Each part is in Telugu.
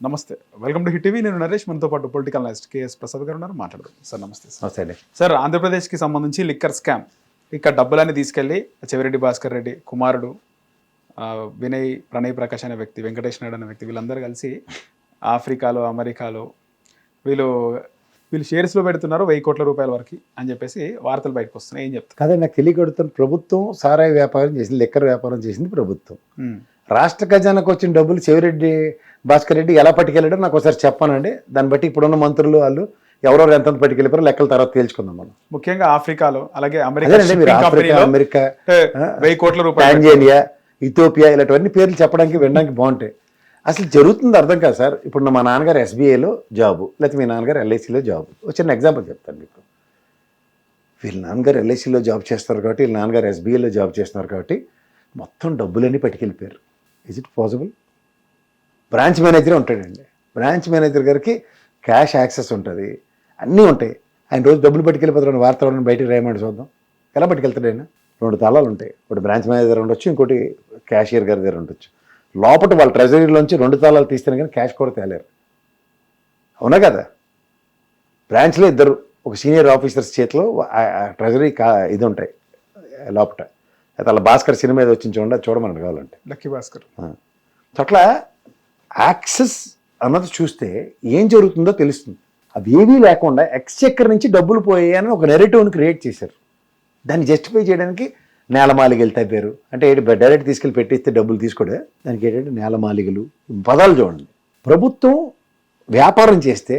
నమస్తే, వెల్కమ్ టు హిట్ టీవీ. నేను నరేష్, మనతో పాటు పొలిటికల్ అనలిస్ట్ కేఎస్ ప్రసాద్ గారు ఉన్నారు. మాట్లాడదాం సార్. నమస్తే సార్. నమస్తే. సార్, ఆంధ్రప్రదేశ్కి సంబంధించి లిక్కర్ స్కామ్, ఇక్కడ డబ్బులన్నీ తీసుకెళ్లి చెవిరెడ్డి భాస్కర్ రెడ్డి కుమారుడు ప్రణయ్ ప్రకాష్ అనే వ్యక్తి, వెంకటేష్ నాయుడు అనే వ్యక్తి, వీళ్ళందరూ కలిసి ఆఫ్రికాలో అమెరికాలో వీళ్ళు షేర్స్లో పెడుతున్నారు 1,000 కోట్ల రూపాయల వరకు అని చెప్పేసి వార్తలు బయటకు వస్తున్నాయి. ఏం చెప్తారు? కాదే, నాకు తెలియకొడుతున్న ప్రభుత్వం సారాయి వ్యాపారం చేసింది, లిక్కర్ వ్యాపారం చేసింది ప్రభుత్వం. రాష్ట్ర ఖజానాకు వచ్చిన డబ్బులు చెవిరెడ్డి భాస్కర్ రెడ్డి ఎలా పట్టుకెళ్ళాడో నాకు ఒకసారి చెప్పానండి. దాన్ని బట్టి ఇప్పుడున్న మంత్రులు వాళ్ళు ఎవరెవరు ఎంత పట్టుకెళ్ళిపోయారో లెక్కల తర్వాత తేల్చుకుందాం మనం. ముఖ్యంగా ఆఫ్రికాలో, అలాగే అమెరికా, 1,000 కోట్ల రూపాయలు, టాంజానియా, ఇథియోపియా, ఇలాంటివన్నీ పేర్లు చెప్పడానికి వినడానికి బాగుంటాయి. అసలు జరుగుతుంది అర్థం కాదు సార్. ఇప్పుడు మా నాన్నగారు ఎస్బీఐలో జాబు, లేకపోతే మీ నాన్నగారు ఎల్ఐసిలో జాబు. చిన్న ఎగ్జాంపుల్ చెప్తాను మీకు. వీళ్ళ నాన్నగారు ఎల్ఐసిలో జాబ్ చేస్తారు కాబట్టి, వీళ్ళ నాన్నగారు ఎస్బీఐలో జాబ్ చేస్తున్నారు కాబట్టి మొత్తం డబ్బులన్నీ పట్టుకెళ్ళిపోయారు. Is it possible? బ్రాంచ్ మేనేజరే ఉంటాడండి. బ్రాంచ్ మేనేజర్ గారికి క్యాష్ యాక్సెస్ ఉంటుంది, అన్నీ ఉంటాయి. ఆయన రోజు డబ్బులు పట్టుకెళ్ళిపోతాడు. వార్తలను బయటకు రాయమంటే చూద్దాం, ఎలా పట్టుకెళ్తాడు ఆయన? 2 తాళాలు ఉంటాయి. ఒకటి బ్రాంచ్ మేనేజర్ ఉండొచ్చు, ఇంకోటి క్యాషియర్ గారి దగ్గర ఉండొచ్చు. లోపల వాళ్ళ ట్రెజరీలోంచి 2 తాళాలు తీస్తేనే కానీ క్యాష్ కూడా తేలేరు. అవునా కదా? బ్రాంచ్లో ఇద్దరు, ఒక సీనియర్ ఆఫీసర్స్ చేతిలో ట్రెజరీ ఇది ఉంటాయి లోపల. అయితే అలా భాస్కర్ సినిమా ఏదో వచ్చింది చూడండి, చూడమని కావాలంటే లక్కీ భాస్కర్. అట్లా యాక్సెస్ అన్నది చూస్తే ఏం జరుగుతుందో తెలుస్తుంది. అవి ఏవీ లేకుండా ఎక్స్చెక్కర్ నుంచి డబ్బులు పోయాయని ఒక నెరేటివ్ని క్రియేట్ చేశారు. దాన్ని జస్టిఫై చేయడానికి నేలమాలిగలు తప్పారు. అంటే డైరెక్ట్ తీసుకెళ్ళి పెట్టిస్తే డబ్బులు తీసుకోడే, దానికి ఏంటంటే నేలమాలిగలు పదాలు చూడండి. ప్రభుత్వం వ్యాపారం చేస్తే,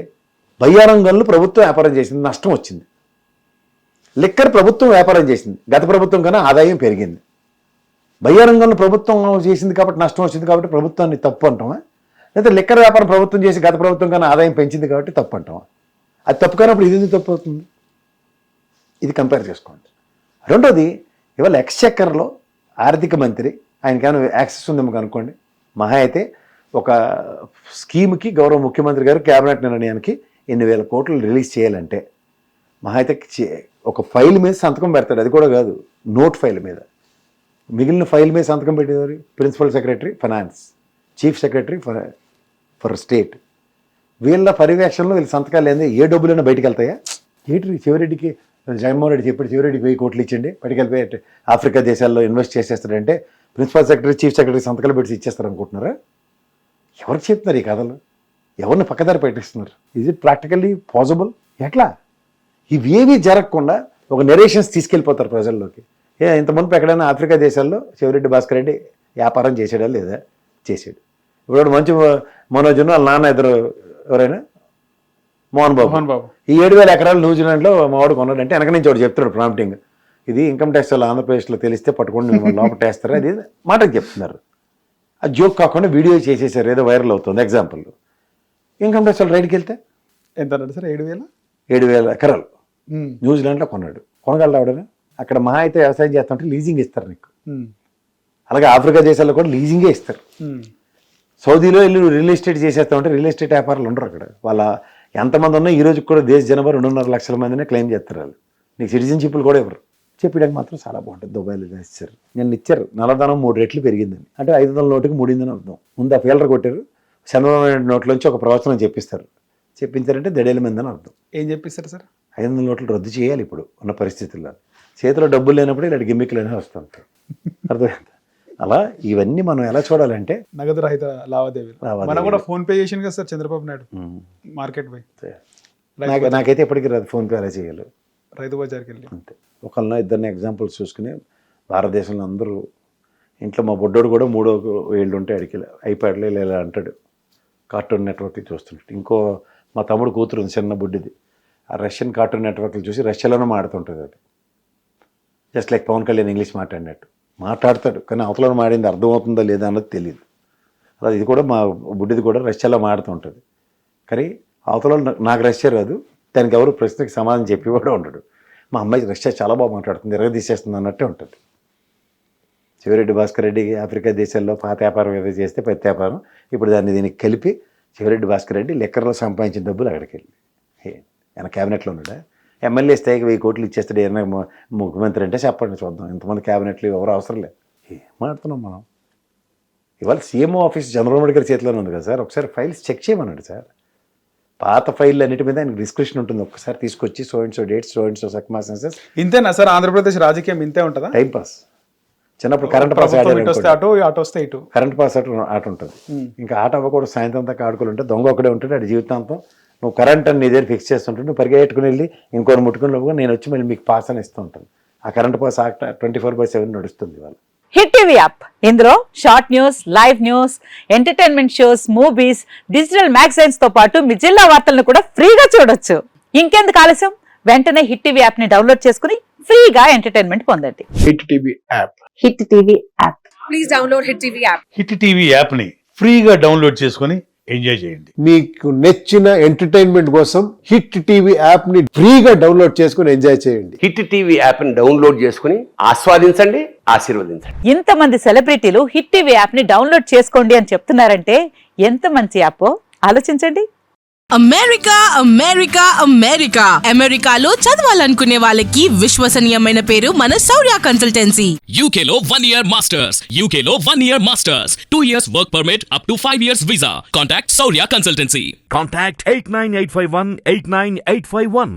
బయ్యారంగంలో ప్రభుత్వం వ్యాపారం చేసింది, నష్టం వచ్చింది. లిక్కర్ ప్రభుత్వం వ్యాపారం చేసింది, గత ప్రభుత్వం కన్నా ఆదాయం పెరిగింది. బయ్యారంగంలో ప్రభుత్వం చేసింది కాబట్టి నష్టం వచ్చింది కాబట్టి ప్రభుత్వాన్ని తప్పు అంటామా? లేదా లిక్కర్ వ్యాపారం ప్రభుత్వం చేసి గత ప్రభుత్వం కన్నా ఆదాయం పెంచింది కాబట్టి తప్పు అంటామా? అది తప్పు కానప్పుడు ఇది ఎందుకు తప్పు అవుతుంది? ఇది కంపేర్ చేసుకోండి. రెండోది, ఇవాళ ఎక్స్చెక్కర్లో ఆర్థిక మంత్రి, ఆయనకేమైనా యాక్సెస్ ఉందేమో కనుక్కోండి. మహా అయితే ఒక స్కీమ్కి గౌరవ ముఖ్యమంత్రి గారు క్యాబినెట్ నిర్ణయానికి 8,000 కోట్లు రిలీజ్ చేయాలంటే మహా అయితే ఒక ఫైల్ మీద సంతకం పెడతాడు. అది కూడా కాదు, నోట్ ఫైల్ మీద. మిగిలిన ఫైల్ మీద సంతకం పెట్టేవారు principal secretary finance, chief secretary for state. వీళ్ళ పర్యవేక్షణలో వీళ్ళ సంతకాలు ఏంది? ఏ డబ్బులైనా బయటకు వెళ్తాయా? ఏంటి చెవిరెడ్డికి జగన్మోహన్ రెడ్డి చెప్పాడు, చెవిరెడ్డికి 1,000 కోట్లు ఇచ్చండి, పట్టుకెళ్ళిపోయి ఆఫ్రికా దేశాల్లో ఇన్వెస్ట్ చేసేస్తాడంటే ప్రిన్సిపల్ సెక్రటరీ, చీఫ్ సెక్రటరీ సంతకాలు పెట్టి ఇచ్చేస్తారు అనుకుంటున్నారా? ఎవరికి చెప్తున్నారు ఈ కథలు? ఎవరిని పక్కదారి పెట్టిస్తున్నారు? Is it practically possible? ఎట్లా? ఇవేవీ జరగకుండా ఒక నెరేషన్స్ తీసుకెళ్ళిపోతారు ప్రజల్లోకి. ఇంతమంది ఎక్కడైనా ఆఫ్రికా దేశాల్లో చెవిరెడ్డి భాస్కర్ రెడ్డి వ్యాపారం చేసాడా లేదా? చేసాడు. ఇప్పుడు మంచి మనోజును వాళ్ళ నాన్న ఇద్దరు, ఎవరైనా మోహన్ బాబు, ఈ 7,000 ఎకరాలు న్యూజిలాండ్లో మావాడు కొన్నాడంటే వెనక నుంచి వాడు చెప్తున్నాడు ప్రాంప్టింగ్, ఇది ఇన్కమ్ ట్యాక్స్ వాళ్ళు ఆంధ్రప్రదేశ్లో తెలిస్తే పట్టుకొని లోపటేస్తారు, అది మాటకు చెప్తున్నారు. అది జోక్ కాకుండా వీడియో చేసేసారు, ఏదో వైరల్ అవుతుంది. ఎగ్జాంపుల్, ఇన్కమ్ ట్యాక్స్ వాళ్ళు రైడ్కి వెళ్తే ఎంత అన్నాడు సార్? 7,000 ఎకరాలు న్యూజిలాండ్లో కొన్నాడు. కొనగలడు ఆవిడని? అక్కడ మహా అయితే వ్యవసాయం చేస్తుంటే లీజింగ్ ఇస్తారు నీకు. అలాగే ఆఫ్రికా దేశాల్లో కూడా లీజింగే ఇస్తారు. సౌదీలో వెళ్ళి రియల్ ఎస్టేట్ చేసేస్తామంటే రియల్ ఎస్టేట్ వ్యాపారాలు ఉండరు అక్కడ. వాళ్ళ ఎంతమంది ఉన్నా ఈ రోజుకి కూడా దేశ జనాభా 2.5 లక్షల మందినే క్లెయిమ్ చేస్తారు వాళ్ళు. నీకు సిటిజన్షిప్లు కూడా ఇవ్వరు. చెప్పడానికి మాత్రం చాలా బాగుంటుంది. దుబాయ్లో ఇచ్చారు, నేను ఇచ్చారు. నల్లధనం 3 రెట్లు పెరిగిందని, అంటే 500 నోటుకి 3 అర్థం. ముందు ఆ ఫీల్డర్ కొట్టారు, చంద్రబాబు నాయుడు నోట్లోంచి ఒక ప్రవచనం చెప్పిస్తారు. చెప్పించారంటే దడేల మందని అర్థం. ఏం చెప్పిస్తారు సార్? 500 నోట్లు రద్దు చేయాలి ఇప్పుడు ఉన్న పరిస్థితుల్లో. చేతిలో డబ్బులు లేనప్పుడు ఇలాంటి గిమ్మిక్లు అనేవి వస్తుంటాయి. అర్థమైంది? అలా ఇవన్నీ మనం ఎలా చూడాలంటే నగదు రహిత లావాదేవీలు. మనం కూడా ఫోన్ పే చేసింది కదా సార్ చంద్రబాబు నాయుడు మార్కెట్ పై. నాకైతే ఎప్పటికీ రాదు ఫోన్ పే అలా చేయాలి. రైతు బజార్కి వెళ్ళి అంతే. ఒకళ్ళ ఇద్దరిని ఎగ్జాంపుల్స్ చూసుకుని భారతదేశంలో అందరూ, ఇంట్లో మా బొడ్డోడు కూడా 3 ఏళ్ళు ఉంటే అడిగి ఐప్యాడ్లో ఇలా అంటాడు, కార్టూన్ నెట్వర్క్లు చూస్తుంటాడు. ఇంకో మా తమ్ముడు కూతురు చిన్న బుడ్డిది, ఆ రష్యన్ కార్టూన్ నెట్వర్క్లు చూసి రష్యాలోనే మాడుతుంటుంది. అది just like Pawan Kalyan English మాట్లాడినట్టు మాట్లాడతాడు, కానీ అవతల మాడింది అర్థమవుతుందో లేదా అన్నది తెలియదు. అలా ఇది కూడా మా బుడ్డిది కూడా రష్యాలో మాడుతుంటుంది. కానీ అవతల నాకు రష్యా రాదు, దానికి ఎవరు ప్రశ్నకి సమాధానం చెప్పి కూడా ఉండడు. మా అమ్మాయి రష్యా చాలా బాగా మాట్లాడుతుంది, తీసేస్తుంది అన్నట్టే ఉంటుంది. చెవిరెడ్డి భాస్కర్ రెడ్డి ఆఫ్రికా దేశాల్లో పాత వ్యాపారం ఏదో చేస్తే పెద్ద వ్యాపారం, ఇప్పుడు దీనికి కలిపి చెవిరెడ్డి భాస్కర్ రెడ్డి లెక్కర్లో సంపాదించిన డబ్బులు అక్కడికి వెళ్ళి ఆయన క్యాబినెట్లో ఉన్నాడా? ఎమ్మెల్యే స్థాయికి 1,000 కోట్లు ఇచ్చేస్తాడు ఏమైనా ముఖ్యమంత్రి అంటే చెప్పండి చూద్దాం. ఇంతమంది క్యాబినెట్లు ఎవరు అవసరం లేదు. మాట్లాడుతున్నాం మనం. ఇవాళ సీఎంఓ ఆఫీస్ చంద్రబాబు నాయుడు గారి చేతిలోనే ఉంది కదా సార్, ఒకసారి ఫైల్స్ చెక్ చేయమనండి సార్. పాత ఫైల్ అన్నిటి మీద ఆయనకు డిస్క్రిప్షన్ ఉంటుంది, ఒక్కసారి తీసుకొచ్చి so and so dates, so and so circumstances. ఇంతేనా సార్ ఆంధ్రప్రదేశ్ రాజకీయం ఇంతే ఉంటుందా? Time pass. చిన్నప్పుడు కరెంట్ పాస్ ప్రభుత్వం ఇటు వస్తే అటు, అటు వస్తే ఇటు. కరెంట్ పాస్ ఆట ఉంటుంది. ఇంకా ఆట అవ్వకూడదు, సాయంత్రం దాకా ఆడుకోవాలంటే దొంగ ఒకడే ఉంటాడు, అది జీవితాంతం. నువ్వు కరెంట్ అని నీ దగ్గర ఫిక్స్ చేస్తుంటే నువ్వు పరిగెట్టుకుని వెళ్ళి ఇంకొని ముట్టుకుని లోపుగా నేను వచ్చి మళ్ళీ మీకు పాస్ అని ఇస్తూ ఉంటాను. ఆ కరెంట్ పాస్ 24/7 నడుస్తుంది వాళ్ళు. హిట్ టీవీ యాప్, ఇందులో short news, live news, entertainment shows, movies, digital magazines తో పాటు మీ జిల్లా వార్తలను కూడా ఫ్రీగా చూడొచ్చు. ఇంకెందుకు ఆలస్యం, వెంటనే హిట్ టీవీ యాప్ ని డౌన్లోడ్ చేసుకుని ఫ్రీగా ఎంటర్టైన్మెంట్ పొందండి. Hit TV app. Hit TV app. Please download Hit TV app. Hit TV యాప్ని ఫ్రీగా డౌన్లోడ్ చేసుకొని ఎంజాయ్ చేయండి. మీకు నచ్చిన ఎంటర్టైన్మెంట్ కోసం హిట్ టీవీ యాప్ ని ఫ్రీగా డౌన్లోడ్ చేసుకుని ఎంజాయ్ చేయండి. హిట్ టీవీ యాప్ని డౌన్లోడ్ చేసుకుని ఆస్వాదించండి, ఆశీర్వదించండి. ఇంతమంది సెలబ్రిటీలు హిట్ టీవీ యాప్ ని డౌన్లోడ్ చేసుకోండి అని చెప్తున్నారంటే ఎంత మంచి యాప్ ఆలోచించండి. అమెరికా అమెరికా అమెరికా అమెరికాలో చదవాలనుకునే వాళ్ళకి విశ్వసనీయమైన పేరు మన శౌర్య consultancy. UK Law 1 Year Masters. UK Law 1 Year Masters. 2 years work permit up to 5 years visa. Contact Saurya Consultancy. Contact 89851 89851.